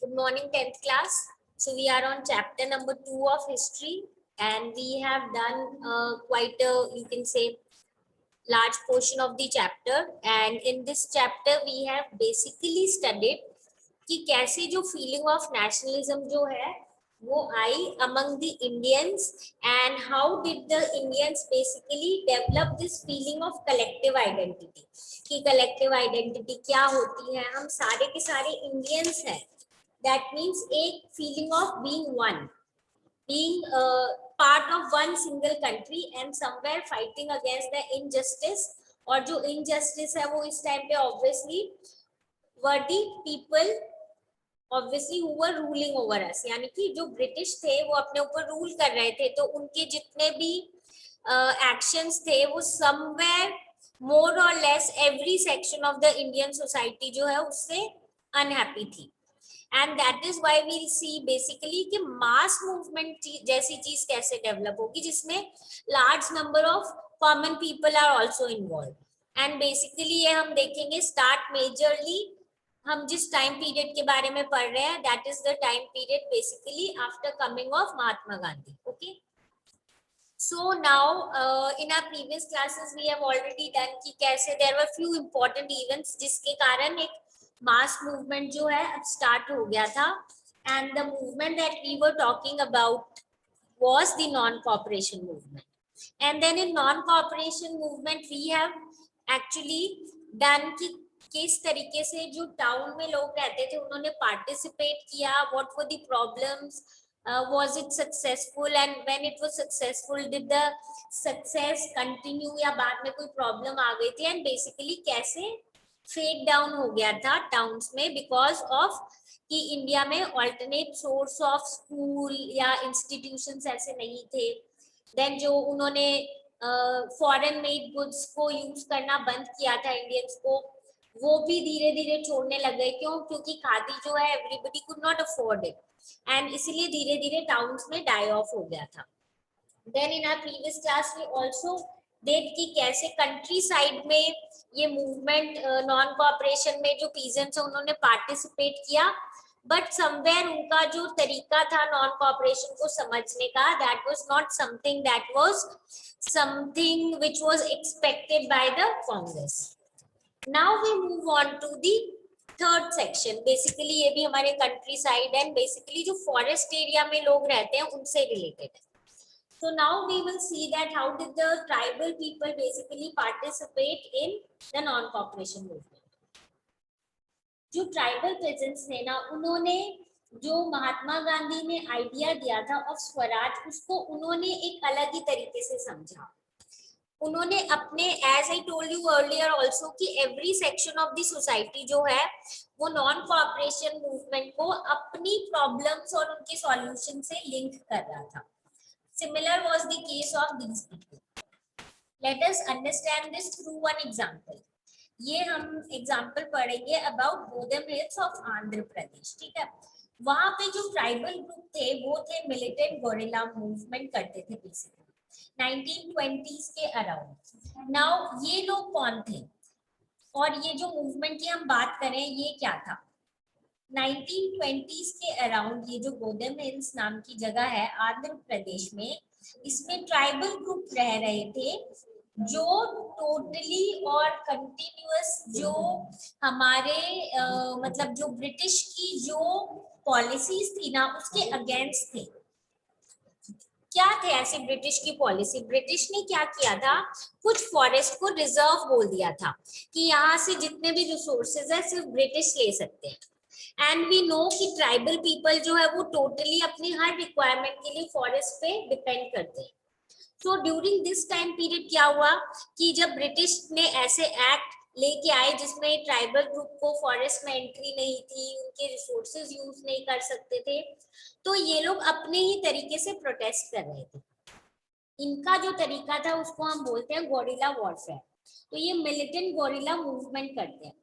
Good morning, 10th class. So we are on chapter number 2 of history, and we have done quite a, you can say, large portion of the chapter. And in this chapter, we have basically studied कि कैसे जो feeling of nationalism जो है वो आई among the Indians, and how did the Indians basically develop this feeling of collective identity. कि collective identity क्या होती है, हम सारे के सारे Indians हैं. That means a feeling of being one, being part of one single country and somewhere fighting against the injustice. और जो injustice है वो इस time पे obviously were the people obviously who were ruling over us, यानी कि जो British थे वो अपने ऊपर रूल कर रहे थे, तो उनके जितने भी एक्शंस थे वो समवेयर मोर और less every section of the Indian society जो है उससे अनहैप्पी थी. And that is why we see basically कि मास मूवमेंट जैसी चीज कैसे डेवलप होगी जिसमें large number of common people are also involve. And basically ये हम देखेंगे स्टार्ट मेजरली हम जिस टाइम पीरियड के बारे में पढ़ रहे हैं, that is the time period basically after coming of Mahatma Gandhi. Okay, so now in our previous classes we have already done कि कैसे there were few important events जिसके कारण एक mass movement जो है अब start हो गया था. And the movement that we were talking about was the non-cooperation movement. And then in non-cooperation movement we have actually done कि किस तरीके से जो टाउन में लोग रहते थे उन्होंने पार्टिसिपेट किया, what were the problems, was it successful, and when it was successful did the success continue या बाद में कोई problem आ गई थी, and basically कैसे फेड डाउन हो गया था टाउन्स में बिकॉज ऑफ कि इंडिया में ऑल्टरनेट सोर्स ऑफ स्कूल या इंस्टीट्यूशंस ऐसे नहीं थे. देन जो उन्होंने फॉरेन मेड गुड्स को यूज करना बंद किया था इंडियंस को, वो भी धीरे धीरे छोड़ने लग गए. क्यों? क्योंकि खादी जो है everybody could not afford it, and इसीलिए धीरे धीरे टाउन्स में डाई ऑफ हो गया था. Then in our previous class we also देख कि कैसे कंट्री साइड में ये मूवमेंट नॉन कोऑपरेशन में जो पीजेंट्स हैं उन्होंने पार्टिसिपेट किया, बट समवेयर उनका जो तरीका था नॉन कोऑपरेशन को समझने का, that was not something that was something which was expected by the Congress. Now we move on to the third section. Basically ये भी हमारे कंट्री साइड एंड बेसिकली जो फॉरेस्ट एरिया में लोग रहते हैं उनसे रिलेटेड है. So now we will see that how did the tribal people basically participate in the non-cooperation movement. जो ट्राइबल पेजेंट्स थे ना, उन्होंने जो महात्मा गांधी ने आइडिया दिया था ऑफ स्वराज, उसको उन्होंने एक अलग ही तरीके से समझा. उन्होंने अपने as I told you earlier also कि every section of the society जो है वो नॉन कोऑपरेशन मूवमेंट को अपनी प्रॉब्लम्स और उनके सॉल्यूशन से लिंक कर रहा था. Similar was the case of these people. Let us understand this through one example. ये हम एग्जाम्पल पढ़ेंगे about गोदम hills of Andhra Pradesh. ठीक है, वहां पे जो ट्राइबल ग्रुप थे वो थे मिलिटेंट गोरिल्ला मूवमेंट करते थे बेसिकली 1920s के अराउंड. नाउ ये लोग कौन थे और ये जो मूवमेंट की हम बात करें ये क्या था? 1920s के अराउंड ये जो गोदम हिल्स नाम की जगह है आंध्र प्रदेश में, इसमें ट्राइबल ग्रुप रह रहे थे जो टोटली और कंटिन्यूअस जो हमारे मतलब जो ब्रिटिश की जो पॉलिसीज थी ना उसके अगेंस्ट थे. क्या थे ऐसी ब्रिटिश की पॉलिसी? ब्रिटिश ने क्या किया था, कुछ फॉरेस्ट को रिजर्व बोल दिया था कि यहाँ से जितने भी रिसोर्सेज है सिर्फ ब्रिटिश ले सकते हैं. एंड वी नो कि ट्राइबल पीपल जो है वो टोटली अपनी हर रिक्वायरमेंट के लिए फॉरेस्ट पे डिपेंड करते हैं. So during this time period क्या हुआ कि जब ब्रिटिश ने ऐसे एक्ट लेके आए जिसमें ट्राइबल ग्रुप को फॉरेस्ट में एंट्री नहीं थी, उनके रिसोर्सेज यूज नहीं कर सकते थे, तो ये लोग अपने ही तरीके से प्रोटेस्ट कर रहे थे. इनका जो तरीका था उसको हम बोलते हैं गोरिल्ला वॉरफेयर. तो ये मिलिटेंट गोरिल्ला मूवमेंट करते हैं.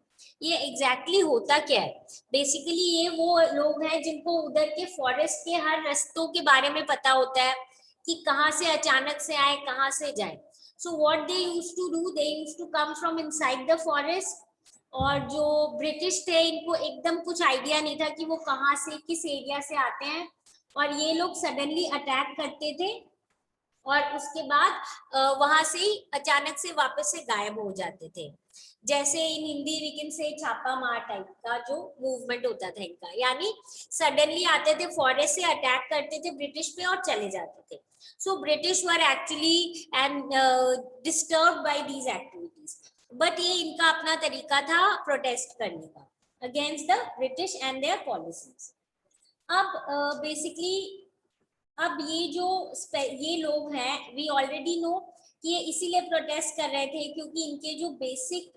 ये एग्जैक्टली होता क्या है? बेसिकली ये वो लोग हैं जिनको उधर के फॉरेस्ट के हर रास्तों के बारे में पता होता है कि कहाँ से अचानक से आए कहाँ से जाए. So what they used to do, they used to come from inside the forest और जो ब्रिटिश थे इनको एकदम कुछ आइडिया नहीं था कि वो कहाँ से किस एरिया से आते हैं, और ये लोग सडनली अटैक करते थे और उसके बाद वहां से ही अचानक से वापस से गायब हो जाते थे। जैसे इन हिंदी वी कैन से छापा मार टाइप का जो मूवमेंट होता था इनका, यानी सडनली आते थे, फॉरेस्ट से अटैक करते थे ब्रिटिश पे और चले जाते थे। So British were actually and disturb by these activities, but ये इनका अपना तरीका था प्रोटेस्ट करने का against the British and there policies. अब बेसिकली अब ये लोग हैं, वी ऑलरेडी नो कि ये इसीलिए प्रोटेस्ट कर रहे थे क्योंकि इनके जो बेसिक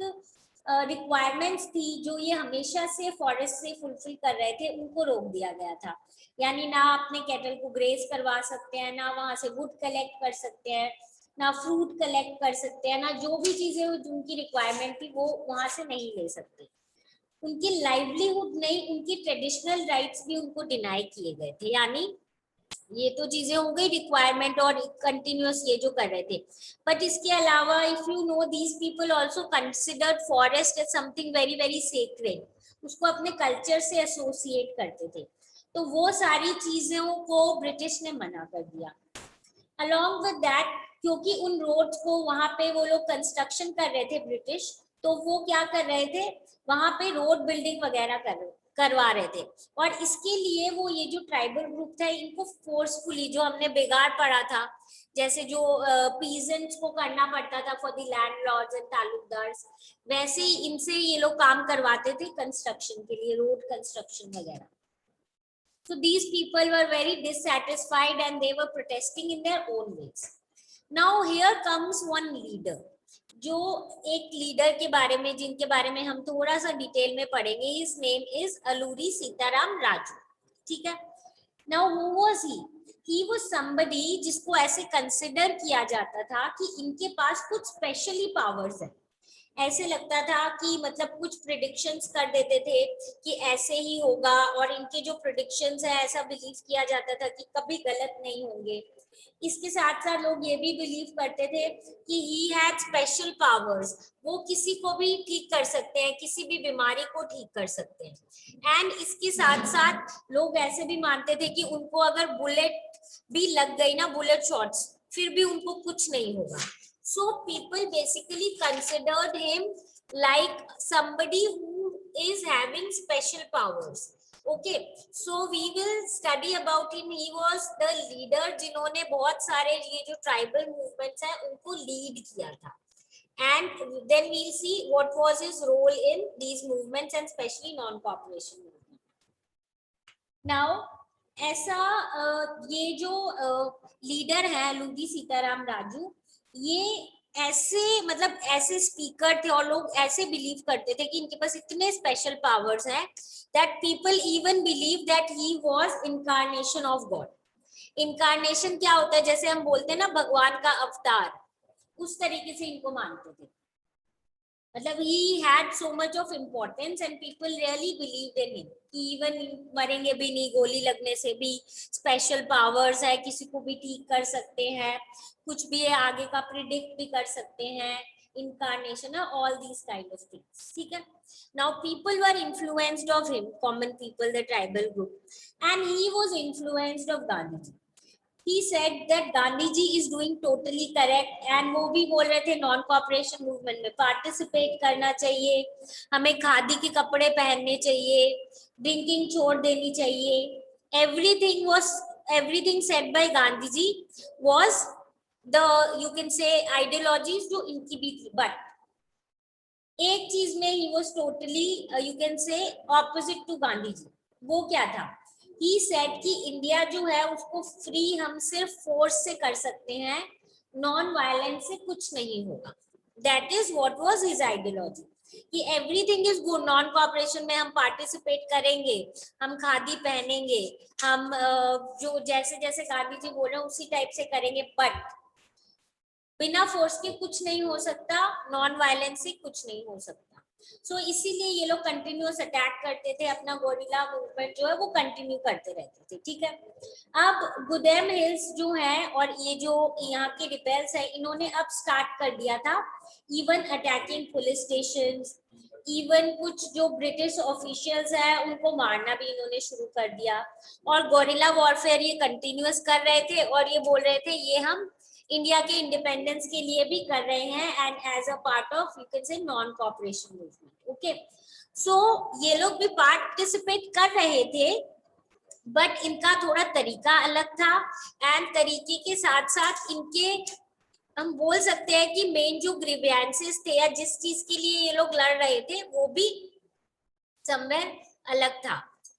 रिक्वायरमेंट्स थी जो ये हमेशा से फॉरेस्ट से फुलफिल कर रहे थे उनको रोक दिया गया था। यानी ना अपने कैटल को ग्रेज करवा सकते हैं, ना वहां से वुड कलेक्ट कर सकते हैं, ना फ्रूट कलेक्ट कर सकते हैं, ना जो भी चीजें उनकी रिक्वायरमेंट थी वो वहां से नहीं ले सकते। उनकी लाइवलीहुड नहीं, उनकी ट्रेडिशनल राइट्स भी उनको डिनाई किए गए थे। यानी ये तो चीजें हो गई रिक्वायरमेंट और कंटिन्यूअस ये जो कर रहे थे, बट इसके अलावा if you know these people also considered forest as something very very sacred, उसको अपने कल्चर से एसोसिएट करते थे। तो वो सारी चीजों को ब्रिटिश ने मना कर दिया। अलॉन्ग विद दैट, क्योंकि उन रोड्स को वहां पे वो लोग कंस्ट्रक्शन कर रहे थे ब्रिटिश, तो वो क्या कर रहे थे, वहां पे रोड बिल्डिंग वगैरह करवा रहे थे। और इसके लिए वो ये जो ट्राइबल ग्रुप था इनको फोर्सफुली, जो हमने बिगाड़ पड़ा था, जैसे जो पीजेंट्स को करना पड़ता था for the landlords and taluqdars, वैसे ही इनसे ये लोग काम करवाते थे कंस्ट्रक्शन के लिए, रोड कंस्ट्रक्शन वगैरह। So these people were very dissatisfied and they were protesting in their own ways. Now here comes one leader, जो एक लीडर के बारे में, जिनके बारे में हम थोड़ा सा डिटेल में पढ़ेंगे। His name is Alluri Sitaram Raju. ठीक है। Now who was he? He was somebody जिसको ऐसे कंसिडर किया जाता था कि इनके पास कुछ स्पेशली पावर्स है। ऐसे लगता था कि मतलब कुछ प्रिडिक्शंस कर देते थे कि ऐसे ही होगा, और इनके जो प्रिडिक्शंस है ऐसा बिलीव किया जाता था कि कभी गलत नहीं होंगे। इसके साथ साथ लोग ये भी बिलीव करते थे कि ही हैड स्पेशल पावर्स, वो किसी को भी ठीक कर सकते हैं, किसी भी बीमारी को ठीक कर सकते हैं। एंड इसके साथ साथ लोग ऐसे भी मानते थे कि उनको अगर बुलेट भी लग गई ना, बुलेट शॉट्स, फिर भी उनको कुछ नहीं होगा। So people basically considered him like somebody who is having special powers. Okay, so we will study about him. He was the leader जिन्होंने बहुत सारे ये जो tribal movements हैं उनको lead किया था. And then we'll see what was his role in these movements and especially non-cooperation movement. Now ऐसा ये जो लीडर है अलूरी सीताराम राजू, ये ऐसे मतलब ऐसे स्पीकर थे और लोग ऐसे बिलीव करते थे कि इनके पास इतने स्पेशल पावर्स हैं that people even believe that he was incarnation of God. Incarnation क्या होता है, जैसे हम बोलते हैं ना भगवान का अवतार, उस तरीके से इनको मानते थे। मतलब he had so much of importance and people really believed in him कि even मरेंगे भी नहीं, गोली लगने से भी स्पेशल पावर्स है, किसी को भी ठीक कर सकते हैं, कुछ भी है आगे का प्रिडिक्ट भी कर सकते हैं, incarnation, all these kind of things. ठीक है। Now people were influenced of him, common people, the tribal group, and he was influenced of Gandhi. He said that Gandhi ji is doing totally correct, and वो भी बोल रहे थे non cooperation movement में participate करना चाहिए, हमें खादी के कपड़े पहनने चाहिए, ड्रिंकिंग छोड़ देनी चाहिए। everything said by Gandhi ji was the, you can say, ideologies जो इनकी भी थी, but एक चीज में he was totally you can say opposite to Gandhi ji। वो क्या था? He said कि इंडिया जो है उसको फ्री हम सिर्फ फोर्स से कर सकते हैं, नॉन वायलेंस से कुछ नहीं होगा। That is what was his ideology कि everything is good, non cooperation में हम पार्टिसिपेट करेंगे, हम खादी पहनेंगे, हम जो जैसे जैसे गांधी जी बोल रहे हैं उसी टाइप से करेंगे, बट बिना फोर्स के कुछ नहीं हो सकता, नॉन वायलेंस से कुछ नहीं हो सकता। सो इसीलिए ये लोग कंटिन्यूअस अटैक करते थे, अपना गोरिल्ला मूवमेंट जो है वो कंटिन्यू करते रहते थे। ठीक है। अब गुदेम हिल्स जो है और ये जो यहाँ के रिपेल्स है, इन्होंने अब स्टार्ट कर दिया था even attacking police stations, even कुछ जो ब्रिटिश ऑफिशियल्स हैं उनको मारना भी इन्होंने शुरू कर दिया, और गोरिल्ला वॉरफेयर ये कंटिन्यूअस कर रहे थे, और ये बोल रहे थे ये हम इंडिया के इंडिपेंडेंस के लिए भी कर रहे हैं, and as a part of you can say non cooperation movement. Okay, so ये लोग भी पार्टिसिपेट कर रहे थे, बट इनका थोड़ा तरीका अलग था, एंड तरीके के साथ साथ इनके हम बोल सकते हैं कि मेन जो ग्रीवियंसेस थे या जिस चीज के लिए ये लोग लड़ रहे थे वो भी समवेयर अलग था।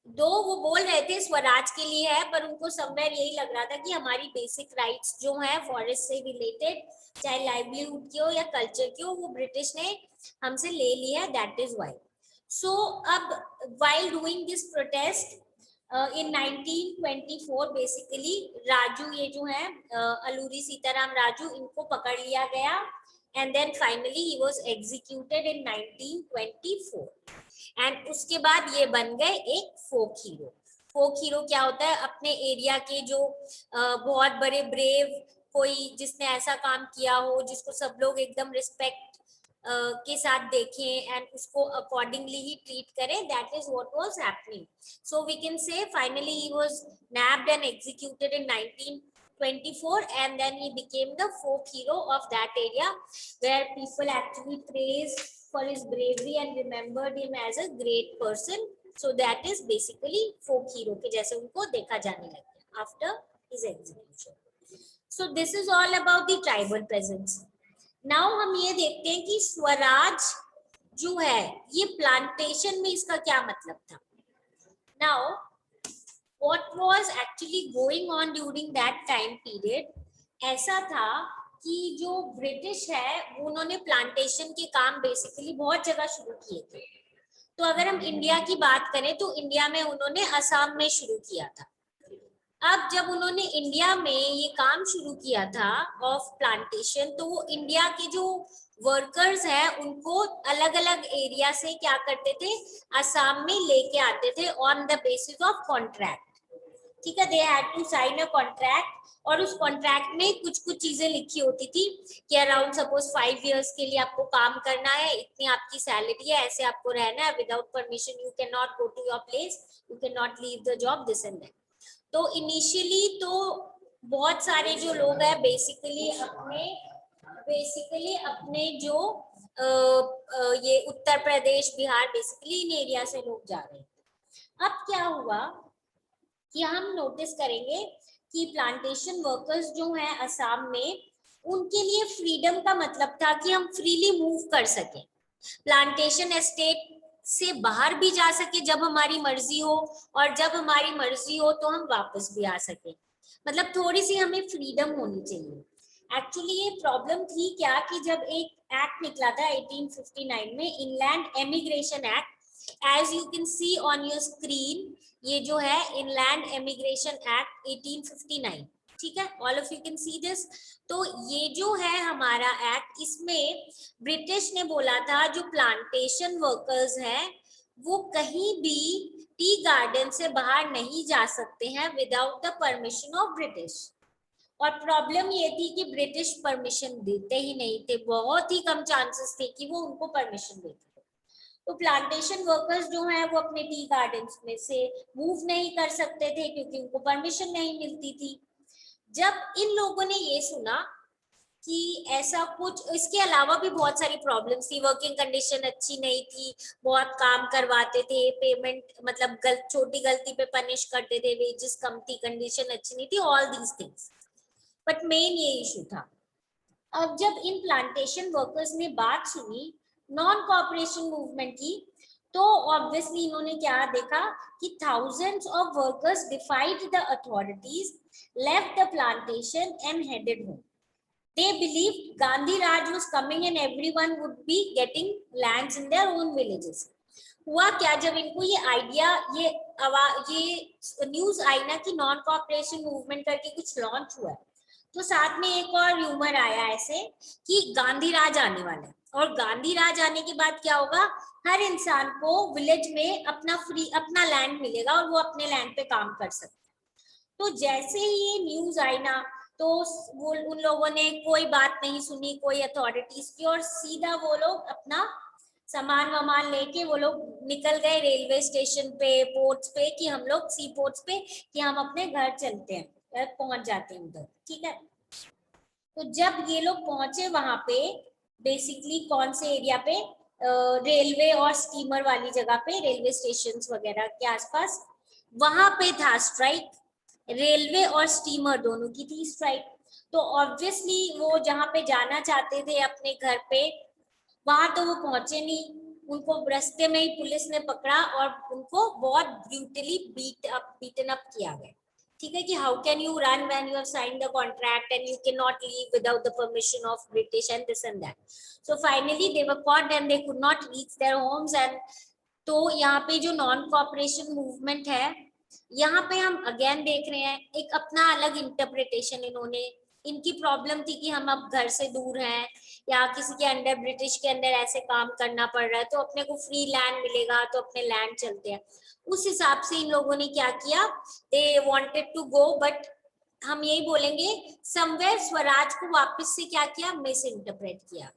दो वो बोल रहे थे स्वराज के लिए है, पर उनको समवेयर यही लग रहा था कि हमारी बेसिक राइट्स जो है फॉरेस्ट से रिलेटेड, चाहे लाइवलीहुड की हो या कल्चर की हो, वो ब्रिटिश ने हमसे ले ली है, दैट इज वाई। सो अब while doing this protest in 1924 basically Raju ये जो है अलूरी सीताराम राजू, इनको पकड़ लिया गया, and then finally he was executed in 1924, एंड उसके बाद ये बन गए एक फोक हीरो। फोक हीरो क्या होता है? अपने एरिया के जो बहुत बड़े ब्रेव, कोई जिसने ऐसा काम किया हो जिसको सब लोग एकदम रिस्पेक्ट के साथ देखें एंड उसको अकॉर्डिंगली ही ट्रीट करें, that is what was happening. So we can say finally he was nabbed and executed in 1924, and then he became the folk hero of that area, where people actually praised for his bravery and remembered him as a great person. So that is basically folk hero के जैसे उनको देखा जाने लगा after his execution. So this is all about the tribal peasants. Now हम ये देखते हैं कि स्वराज जो है ये प्लांटेशन में इसका क्या मतलब था। Now what was actually going on during that time period, ऐसा था कि जो ब्रिटिश है उन्होंने प्लांटेशन के काम बेसिकली बहुत जगह शुरू किए थे। तो अगर हम इंडिया की बात करें तो इंडिया में उन्होंने असम में शुरू किया था। अब जब उन्होंने इंडिया में ये काम शुरू किया था ऑफ प्लांटेशन, तो वो इंडिया के जो वर्कर्स हैं उनको अलग अलग एरिया से क्या करते थे, असम में लेके आते थे on the basis of contract. ठीक है, they had to sign a contract, और उस कॉन्ट्रैक्ट में कुछ कुछ चीजें लिखी होती थी कि अराउंड सपोज 5 इयर्स के लिए आपको काम करना है, इतनी आपकी सैलरी है, ऐसे आपको रहना है, without permission you can not go to your place, you can not leave the job, this and that. तो इनिशियली तो बहुत सारे जो लोग हैं बेसिकली अपने जो ये उत्तर प्रदेश बिहार बेसिकली इन एरिया से लोग जा रहे हैं। अब क्या हुआ कि हम नोटिस करेंगे कि प्लांटेशन वर्कर्स जो हैं असम में, उनके लिए फ्रीडम का मतलब था कि हम फ्रीली मूव कर सकें, प्लांटेशन एस्टेट से बाहर भी जा सके जब हमारी मर्जी हो, और जब हमारी मर्जी हो तो हम वापस भी आ सके, मतलब थोड़ी सी हमें फ्रीडम होनी चाहिए। एक्चुअली ये प्रॉब्लम थी क्या कि जब एक एक्ट निकला था 1859 में, inland emigration act, as you can see on your screen, ये जो है इनलैंड एमिग्रेशन एक्ट 1859, ठीक है, all of you can see this. तो ये जो है हमारा एक्ट, इसमें ब्रिटिश ने बोला था जो प्लांटेशन वर्कर्स हैं वो कहीं भी टी गार्डन से बाहर नहीं जा सकते हैं without the permission of British. और प्रॉब्लम ये थी कि ब्रिटिश परमिशन देते ही नहीं थे, बहुत ही कम चांसेस थे कि वो उनको परमिशन देते। तो प्लांटेशन वर्कर्स जो हैं वो अपने टी गार्डन्स में से मूव नहीं कर सकते थे क्योंकि उनको परमिशन नहीं मिलती थी। जब इन लोगों ने ये सुना कि ऐसा कुछ, इसके अलावा भी बहुत सारी प्रॉब्लम्स थी, वर्किंग कंडीशन अच्छी नहीं थी, बहुत काम करवाते थे, पेमेंट मतलब छोटी गलती पे पनिश करते थे, वेजेस कम थी, कंडीशन अच्छी नहीं थी, all these things, but main ये इशू था। अब जब इन प्लांटेशन वर्कर्स ने बात सुनी नॉन कॉपरेशन मूवमेंट की, तो ऑब्वियसली इन्होंने क्या देखा कि thousands of workers defied the authorities, left the plantation and headed home. They believed Gandhi Raj was coming and everyone would be getting lands in their own villages. हुआ क्या, जब इनको ये आइडिया, ये न्यूज आई ना कि नॉन कॉपरेशन मूवमेंट करके कुछ लॉन्च हुआ है, तो साथ में एक और र्यूमर आया ऐसे कि गांधी राज आने वाला है, और गांधी राज आने के बाद क्या होगा, हर इंसान को विलेज में अपना लैंड मिलेगा और वो अपने लैंड पे काम कर सकता है। तो जैसे ही ये न्यूज आई ना, तो वो उन लोगों ने कोई बात नहीं सुनी कोई अथॉरिटीज की, और सीधा वो लोग अपना सामान वामान लेके वो लोग निकल गए रेलवे स्टेशन पे, पोर्ट्स पे, कि हम लोग सी पोर्ट्स पे, कि हम अपने घर चलते हैं, पहुंच जाते हैं उधर, ठीक है। तो जब ये लोग पहुंचे वहां पे, बेसिकली कौन से एरिया पे, रेलवे और स्टीमर वाली जगह पे, रेलवे स्टेशन वगैरह के आसपास, वहां पे था स्ट्राइक। रेलवे और स्टीमर दोनों की थी स्ट्राइक। तो ऑब्वियसली वो जहां पे जाना चाहते थे अपने घर पे, वहां तो वो पहुंचे नहीं। उनको रास्ते में ही पुलिस ने पकड़ा और उनको बहुत ब्रूटली बीटन अप किया गया, ठीक है। कि how can you run when you have signed the contract and you can not leave without the permission of British and this and that. So finally they were caught and they could not reach their homes. And तो यहाँ पे जो non cooperation movement है, यहाँ पे हम again देख रहे हैं एक अपना अलग इंटरप्रिटेशन इन्होंने। इनकी प्रॉब्लम थी कि हम अब घर से दूर हैं या किसी के अंडर, ब्रिटिश के अंदर ऐसे काम करना पड़ रहा है, तो अपने को फ्री लैंड मिलेगा तो अपने लैंड चलते हैं। उस हिसाब से इन लोगों ने क्या किया, they wanted to go, but हम यही बोलेंगे समवेयर स्वराज को वापस से क्या किया, मिस इंटरप्रेट किया।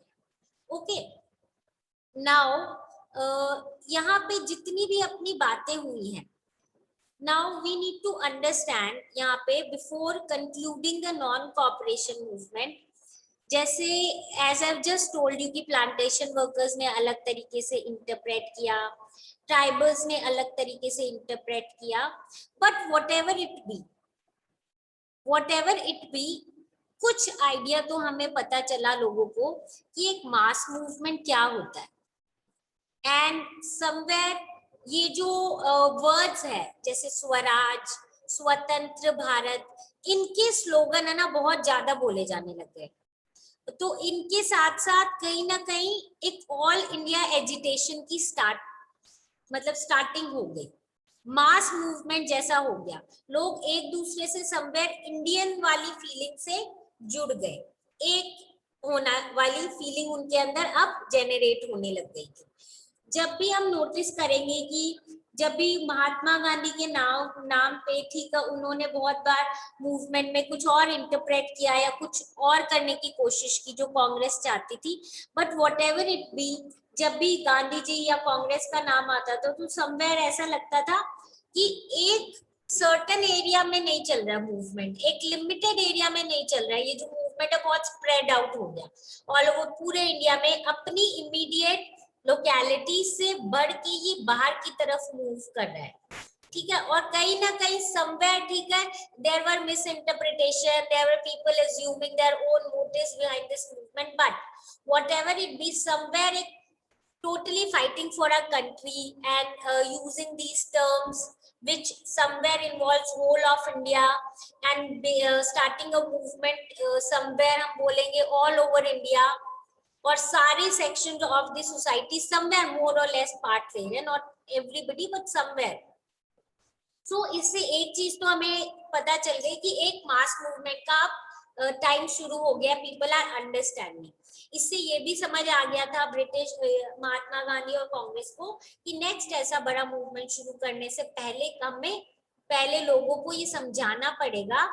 ओके, नाउ यहाँ पे जितनी भी अपनी बातें हुई हैं, now we need to understand यहाँ पे before concluding the non cooperation movement, जैसे as I've just told you कि प्लांटेशन वर्कर्स ने अलग तरीके से इंटरप्रेट किया, ट्राइबल्स ने अलग तरीके से इंटरप्रेट किया, बट whatever it be, कुछ आइडिया तो हमें पता चला लोगों को कि एक मास मूवमेंट क्या होता है। एंड समवेयर ये जो वर्ड्स है जैसे स्वराज, स्वतंत्र भारत, इनके स्लोगन है ना बहुत ज्यादा बोले जाने लग गए। तो इनके साथ साथ कहीं ना कहीं एक ऑल इंडिया एजिटेशन की स्टार्टिंग हो गई, मास मूवमेंट जैसा हो गया। लोग एक दूसरे से समवेयर इंडियन वाली फीलिंग से जुड़ गए, एक होना वाली फीलिंग उनके अंदर अब जेनरेट होने लग गई थी। जब भी हम नोटिस करेंगे कि जब भी महात्मा गांधी के नाम पे, ठीक है, उन्होंने बहुत बार मूवमेंट में कुछ और इंटरप्रेट किया या कुछ और करने की कोशिश की जो कांग्रेस चाहती थी, but what ever it be, जब भी गांधी जी या कांग्रेस का नाम आता था तो समवेयर ऐसा लगता था कि एक सर्टेन एरिया में नहीं चल रहा मूवमेंट, एक लिमिटेड एरिया में नहीं चल रहा है। ये जो मूवमेंट है बहुत स्प्रेड आउट हो गया ऑल ओवर पूरे इंडिया में, अपनी इमीडिएट लोकेलिटी से बढ़ के ये बाहर की तरफ मूव कर रहा है, ठीक है। और कहीं ना कहीं समवेयर, ठीक है, there were misinterpretation, there were people assuming their own motives behind this movement, but whatever it be, somewhere एक totally fighting for our country and using these terms which somewhere involves whole of India and starting a movement somewhere हम बोलेंगे all over India, और सारे sections of the society somewhere more और less part ले रहे हैं, not everybody but somewhere. So इससे एक चीज तो हमें पता चल गई कि एक मास मूवमेंट का टाइम शुरू हो गया, पीपल आर अंडरस्टैंडिंग। इससे ये भी समझ आ गया था ब्रिटिश महात्मा गांधी और कांग्रेस को कि नेक्स्ट ऐसा बड़ा मूवमेंट शुरू करने से पहले लोगों को ये समझाना पड़ेगा,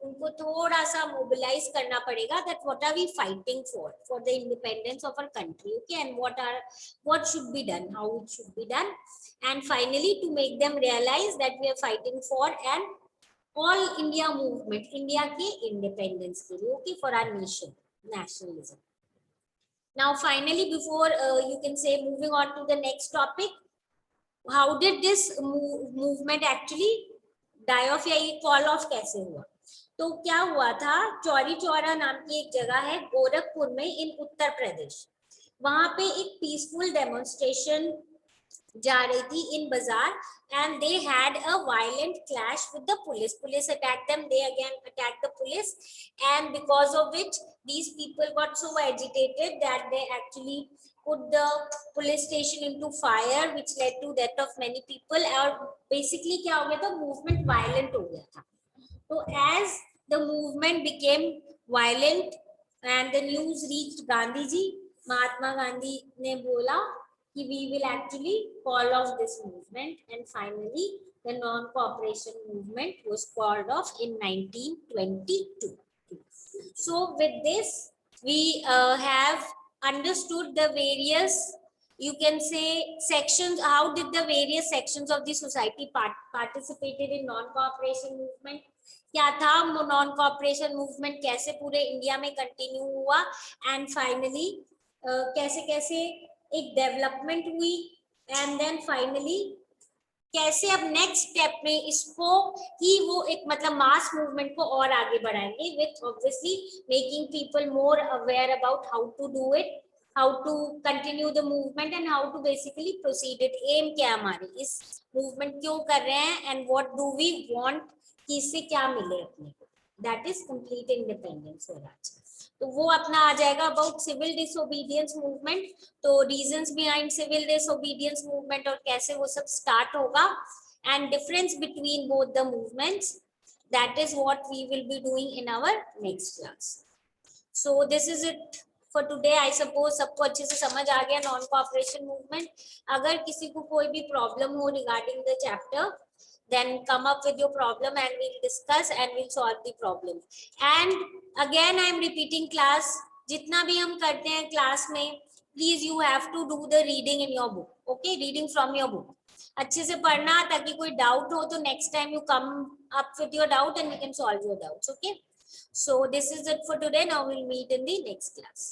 उनको थोड़ा सा मोबिलाइज करना पड़ेगा that what are we fighting for the independence of our country, okay, and what should be done, how it should be done, and finally to make them realize that we are fighting for an all India movement, India के independence के लिए, okay, for our nation, nationalism. Now finally before you can say moving on to the next topic, how did this movement actually die off, या ये call of कैसे हुआ। तो क्या हुआ था, चौरी चौरा नाम की एक जगह है गोरखपुर में इन उत्तर प्रदेश, वहां पे एक पीसफुल डेमोन्स्ट्रेशन जा रही थी इन बाजार, and they had a violent clash with the police attacked them, they again attacked the police, and because of which these people got so agitated that they actually put the police station into fire, which led to death of many people, और basically क्या हो गया था, movement violent हो गया था। तो as the movement became violent and the news reached Gandhi ji, Mahatma Gandhi ने बोला कि we will actually call off this movement, and finally the non-cooperation movement was called off in 1922. So with this we have understood the various you can say sections, how did the various sections of the society participated in non cooperation movement, क्या था non cooperation movement, कैसे पूरे India में continue हुआ, and finally कैसे कैसे एक development हुई, एंड देन फाइनली कैसे अब नेक्स्ट स्टेप में इसको ही वो एक मतलब मास मूवमेंट को और आगे बढ़ाएंगे, with obviously making people more aware about how to do it, how to continue the movement and how to basically proceed it. Um क्या हमारे इस मूवमेंट क्यों कर रहे हैं and what do we want कि इससे क्या मिले अपने को, that is complete independence Swaraj. तो वो अपना आ जाएगा अबाउट सिविल डिसोबीडियंस मूवमेंट, तो reasons behind civil disobedience movement और कैसे वो सब स्टार्ट होगा, and difference between both the movements, that is what we will be doing in our next class. So this is it for today. I suppose सबको अच्छे से समझ आ गया नॉन कोऑपरेशन मूवमेंट। अगर किसी को कोई भी प्रॉब्लम हो regarding the chapter, then come up with your problem and we'll discuss and we'll solve the problem. And again I am repeating class, जितना भी हम करते हैं क्लास में, please you have to do the reading in your book, okay, reading from your book, अच्छे से पढ़ना, ताकि कोई डाउट हो तो next time you come up with your doubt and we can solve your doubts, okay. So this is it for today. Now we'll meet in the next class.